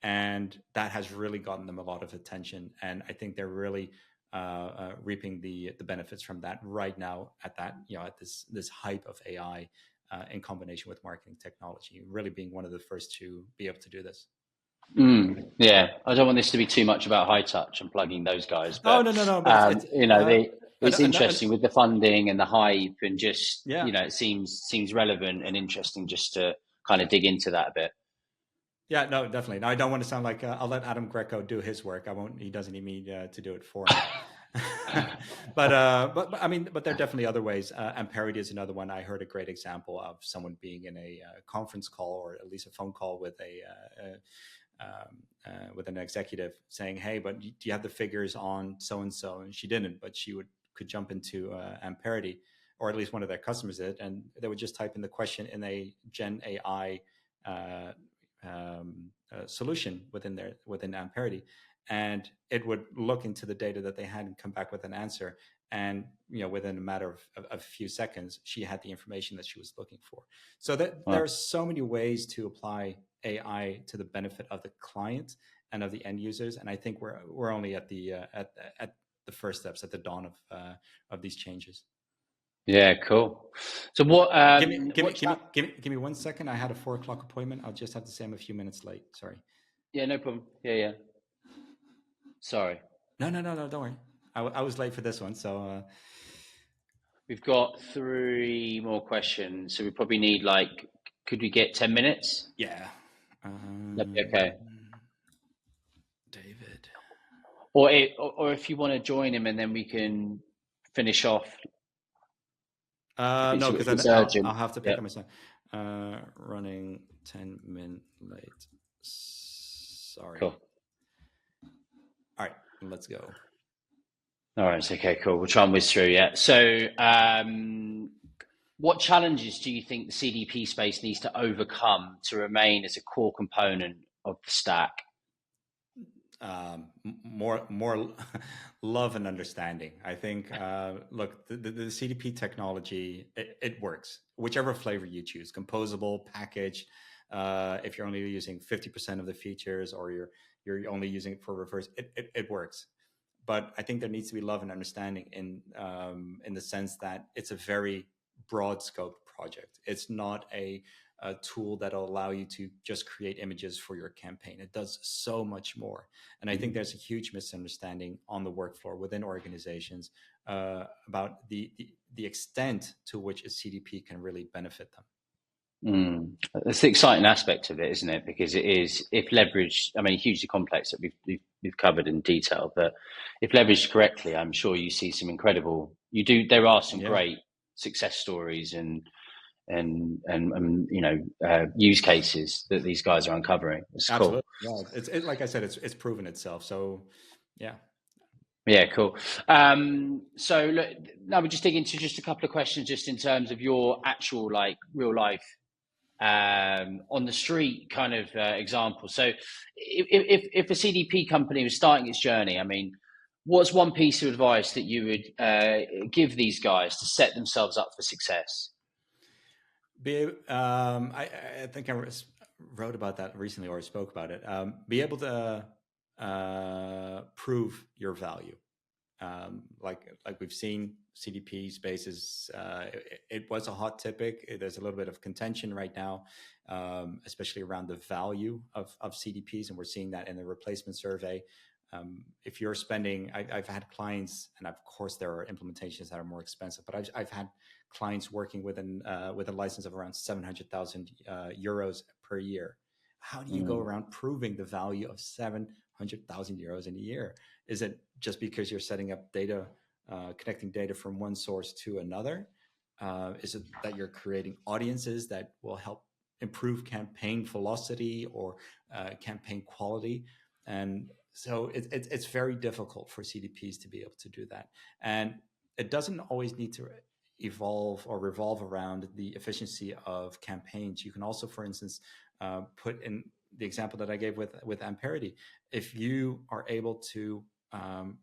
and that has really gotten them a lot of attention. And I think they're really reaping the benefits from that right now at this hype of AI in combination with marketing technology, really being one of the first to be able to do this. Yeah, I don't want this to be too much about high touch and plugging those guys, but no. But it's interesting with the funding and the hype, and just yeah. It seems relevant and interesting just to kind of dig into that a bit. Yeah, no, definitely. Now, I don't want to sound like I'll let Adam Greco do his work. I won't. He doesn't need me to do it for him. but I mean, but there are definitely other ways. Amperity is another one. I heard a great example of someone being in a conference call, or at least a phone call with with an executive, saying, "Hey, but do you have the figures on so and so?" And she didn't, but she could jump into Amperity, or at least one of their customers did, and they would just type in the question in a Gen AI solution within Amperity, and it would look into the data that they had and come back with an answer. And within a matter of a few seconds, she had the information that she was looking for. So there are so many ways to apply AI to the benefit of the client and of the end users. And I think we're only at the first steps, at the dawn of these changes. Yeah, cool. So what? Give me 1 second. I had a 4 o'clock appointment. I'll just have to say I'm a few minutes late. Sorry. Yeah, no problem. Yeah. Sorry. No. Don't worry. I was late for this one, so. We've got 3 more questions, so we probably need could we get 10 minutes? Yeah. That'd be okay. David. Or if you want to join him, and then we can finish off. No, because I'll have to pick up my son. Running 10 minutes late. Sorry. Cool. All right, let's go. All right. Okay, cool. We'll try and whiz through. Yeah. So, what challenges do you think the CDP space needs to overcome to remain as a core component of the stack? More love and understanding. I think, look, the CDP technology, it works, whichever flavor you choose, composable, packaged. If you're only using 50% of the features, or you're only using it for reverse, it works. But I think there needs to be love and understanding in the sense that it's a very broad scope project. It's not a tool that'll allow you to just create images for your campaign. It does so much more. And I think there's a huge misunderstanding on the work floor within organizations about the extent to which a CDP can really benefit them. That's the exciting aspect of it, isn't it? Because it is, if leveraged, I mean, hugely complex that we've covered in detail, but if leveraged correctly, I'm sure you see some incredible, there are some great success stories and use cases that these guys are uncovering. It's Absolutely. cool. Yeah, it's like I said, it's proven itself. So, yeah. Yeah, cool. So look, now we just dig into just a couple of questions, just in terms of your actual real life on the street kind of example. So if a CDP company was starting its journey, I mean, what's one piece of advice that you would give these guys to set themselves up for success? I think I wrote about that recently, or spoke about it. Be able to prove your value. Like we've seen CDP spaces, it was a hot topic. There's a little bit of contention right now, especially around the value of CDPs, and we're seeing that in the replacement survey. If you're spending, I've had clients, and of course there are implementations that are more expensive, but I've had clients working with a license of around 700,000 euros per year. how do you go around proving the value of 700,000 euros in a year? Is it just because you're setting up data, connecting data from one source to another? Is it that you're creating audiences that will help improve campaign velocity or campaign quality? And so it's very difficult for CDPs to be able to do that. And it doesn't always need to evolve or revolve around the efficiency of campaigns. You can also, for instance, put in the example that I gave with Amperity. If you are able to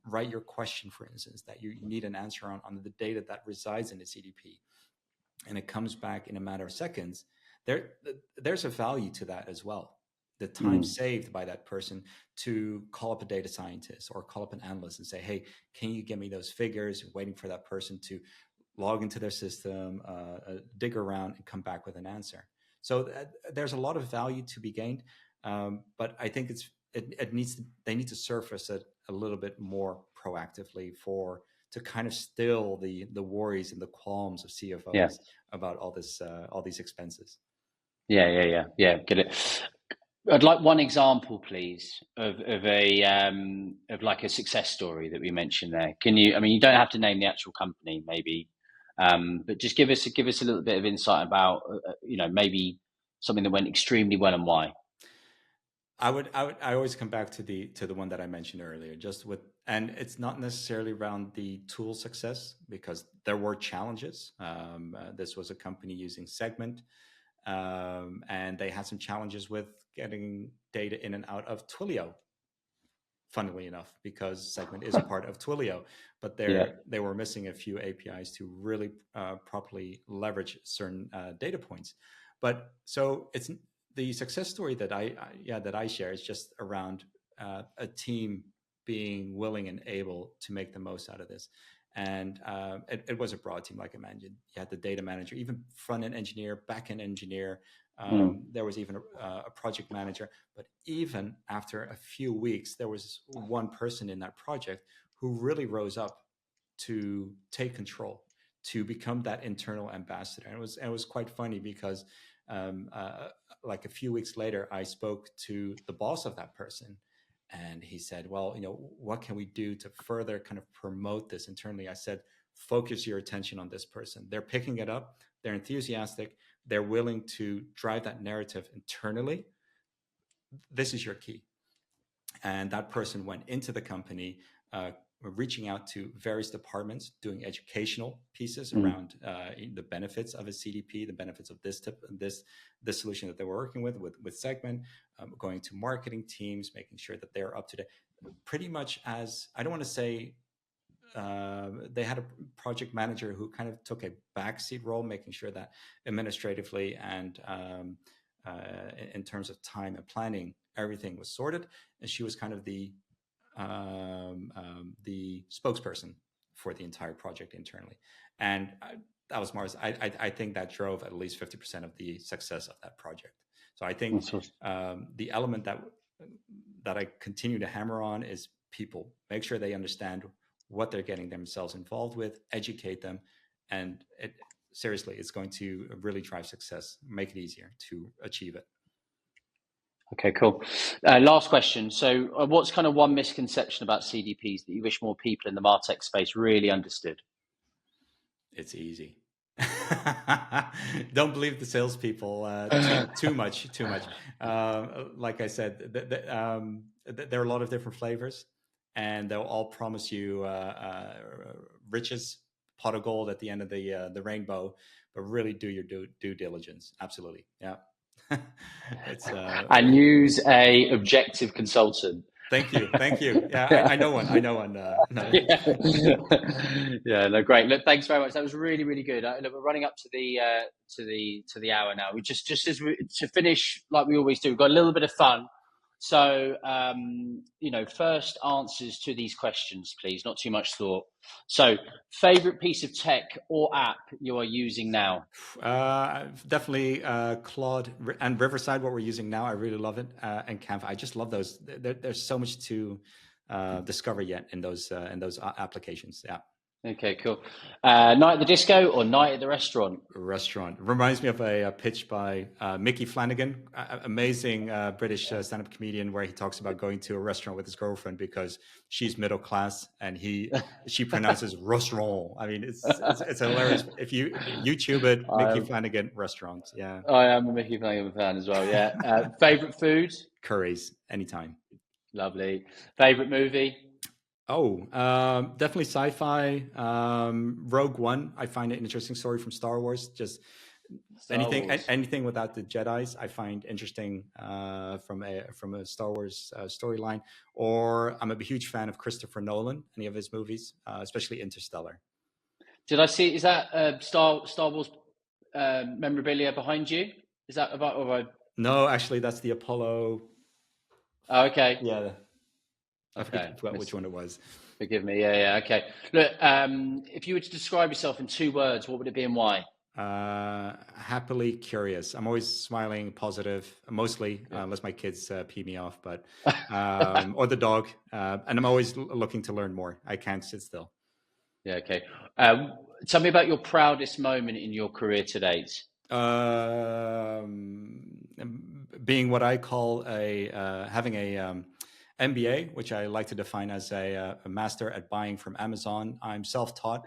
write your question, for instance, that you need an answer on the data that resides in the CDP, and it comes back in a matter of seconds, there's a value to that as well. The time saved by that person to call up a data scientist or call up an analyst and say, hey, can you give me those figures? Waiting for that person to log into their system, dig around, and come back with an answer. So there's a lot of value to be gained, but I think they need to surface it a little bit more proactively to kind of still the worries and the qualms of CFOs about all these expenses. Yeah. Get it. I'd like one example, please, of like a success story that we mentioned there. Can you? I mean, you don't have to name the actual company, maybe, but just give us a little bit of insight about maybe something that went extremely well and why. I always come back to the one that I mentioned earlier, and it's not necessarily around the tool success, because there were challenges. This was a company using Segment, and they had some challenges with getting data in and out of Twilio, funnily enough, because Segment is a part of Twilio, but they were missing a few APIs to really properly leverage certain data points. But so it's the success story that I share is just around a team being willing and able to make the most out of this. And it was a broad team, like I mentioned. You had the data manager, even front-end engineer, back-end engineer. There was even a project manager. But even after a few weeks, there was one person in that project who really rose up to take control, to become that internal ambassador. And it was quite funny because like a few weeks later, I spoke to the boss of that person, and he said, well, what can we do to further kind of promote this internally? I said, focus your attention on this person. They're picking it up. They're enthusiastic. They're willing to drive that narrative internally. This is your key. And that person went into the company, reaching out to various departments, doing educational pieces around the benefits of a CDP, the benefits of this solution that they were working with Segment, going to marketing teams, making sure that they're up to date. Pretty much as, I don't want to say, they had a project manager who kind of took a backseat role, making sure that administratively and in terms of time and planning, everything was sorted. And she was kind of the spokesperson for the entire project internally. And that was Mars. I think that drove at least 50% of the success of that project. So I think the element that I continue to hammer on is people. Make sure they understand what they're getting themselves involved with, educate them, and seriously, it's going to really drive success, make it easier to achieve it. Okay, cool. Last question. So what's kind of one misconception about CDPs that you wish more people in the MarTech space really understood? It's easy. Don't believe the salespeople too much. Like I said, there are a lot of different flavors, and they'll all promise you riches, pot of gold at the end of the rainbow. But really, do your due diligence. Absolutely, yeah. And use a objective consultant. Thank you. Yeah, I know one. No. Yeah, no, great. Look, thanks very much. That was really, really good. Look, we're running up to the hour now. We just as to finish like we always do. We've got a little bit of fun. So, first answers to these questions, please. Not too much thought. So, favorite piece of tech or app you are using now? Definitely Claude and Riverside, what we're using now. I really love it. And Canva. I just love those. There's so much to discover yet in those applications. Yeah. Okay, cool. Night at the disco or night at the restaurant? Restaurant. Reminds me of a pitch by Mickey Flanagan, amazing British stand-up comedian, where he talks about going to a restaurant with his girlfriend because she's middle class and she pronounces restaurant. I mean, it's hilarious. If you YouTube it, Mickey Flanagan restaurant. Yeah, I am a Mickey Flanagan fan as well. Yeah. Favorite food? Curries, anytime. Lovely. Favorite movie? Oh, definitely sci-fi. Rogue One. I find it an interesting story from Star Wars. Just anything without the Jedis, I find interesting from a Star Wars storyline. Or I'm a huge fan of Christopher Nolan, any of his movies, especially Interstellar. Did I see? Is that Star Wars memorabilia behind you? Is that about? No, actually, that's the Apollo. Oh, okay. Yeah. I forgot which one it was. Forgive me. Yeah. Okay. Look, if you were to describe yourself in 2 words, what would it be and why? Happily curious. I'm always smiling, positive, mostly, unless my kids pee me off, but or the dog. And I'm always looking to learn more. I can't sit still. Yeah. Okay. Tell me about your proudest moment in your career to date. Being what I call having a MBA, which I like to define as a master at buying from Amazon. I'm self-taught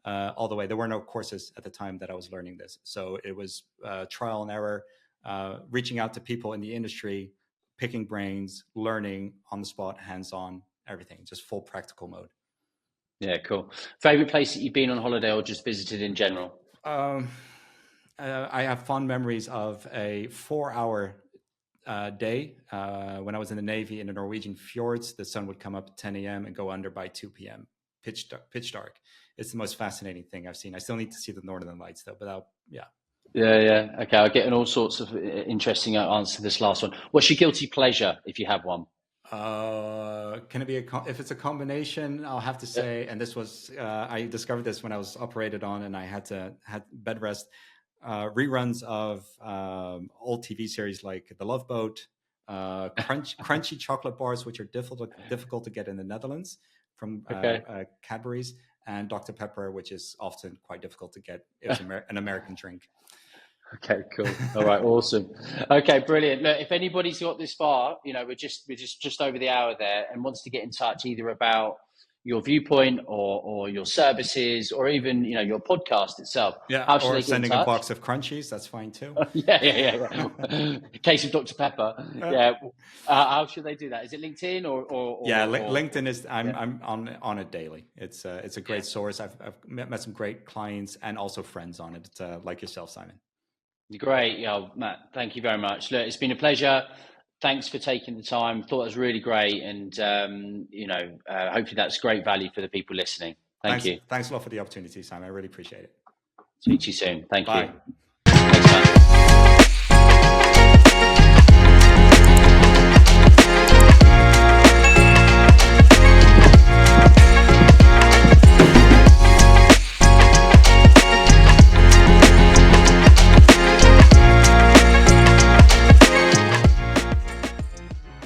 all the way. There were no courses at the time that I was learning this. So it was trial and error, reaching out to people in the industry, picking brains, learning on the spot, hands-on, everything, just full practical mode. Yeah, cool. Favorite place that you've been on holiday or just visited in general? I have fond memories of a 4-hour day when I was in the Navy in the Norwegian fjords. The sun would come up at 10 a.m. and go under by 2 p.m. Pitch dark. It's the most fascinating thing I've seen. I still need to see the Northern Lights though, but Yeah. Okay, I'll get all sorts of interesting answers to this last one. What's your guilty pleasure, if you have one? Can it be if it's a combination? I'll have to say, and this was I discovered this when I was operated on, and I had bed rest. Reruns of old TV series like The Love Boat, crunchy chocolate bars, which are difficult to get in the Netherlands from Cadbury's, and Dr. Pepper, which is often quite difficult to get. It was an American drink. Okay, cool. All right, awesome. Okay, brilliant. Look, if anybody's got this far, we're just over the hour there, and wants to get in touch either about your viewpoint or your services or even your podcast itself. Yeah, how should or they get sending in touch? a box of crunchies, that's fine too. Yeah. Case of Dr. Pepper. Yeah. How should they do that? Is it LinkedIn or LinkedIn is I'm on it daily. It's a great source. I've met some great clients and also friends on it, like yourself, Simon. Great. Matt, thank you very much. Look, it's been a pleasure. Thanks for taking the time. Thought it was really great, and hopefully that's great value for the people listening. Thanks you. Thanks a lot for the opportunity, Simon. I really appreciate it. Speak to you soon. Thank Bye. you. Thanks, Matt.